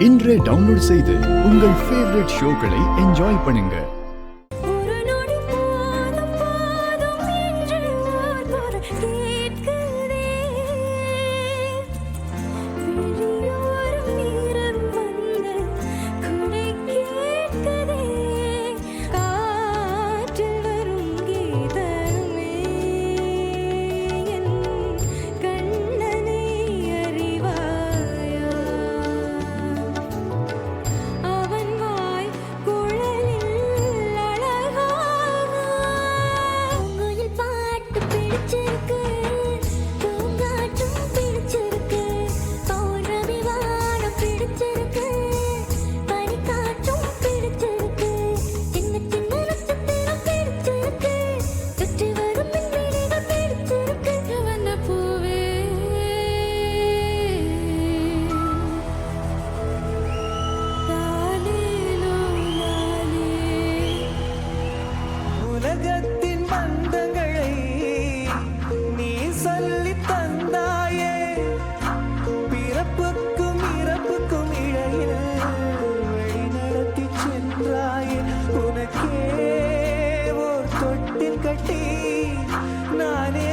இன்றே டவுன்லோட் செய்து உங்கள் ஃபேவரட் ஷோக்களை என்ஜாய் பண்ணுங்க. உலகத்தின் பந்தங்களை நீ சொல்லி தந்தாயே, பிறப்புக்கும் இறப்புக்கும் இடையில் வழி நடத்தி சென்றாயே. உனக்கே ஓர் தொட்டில் கட்டி நானே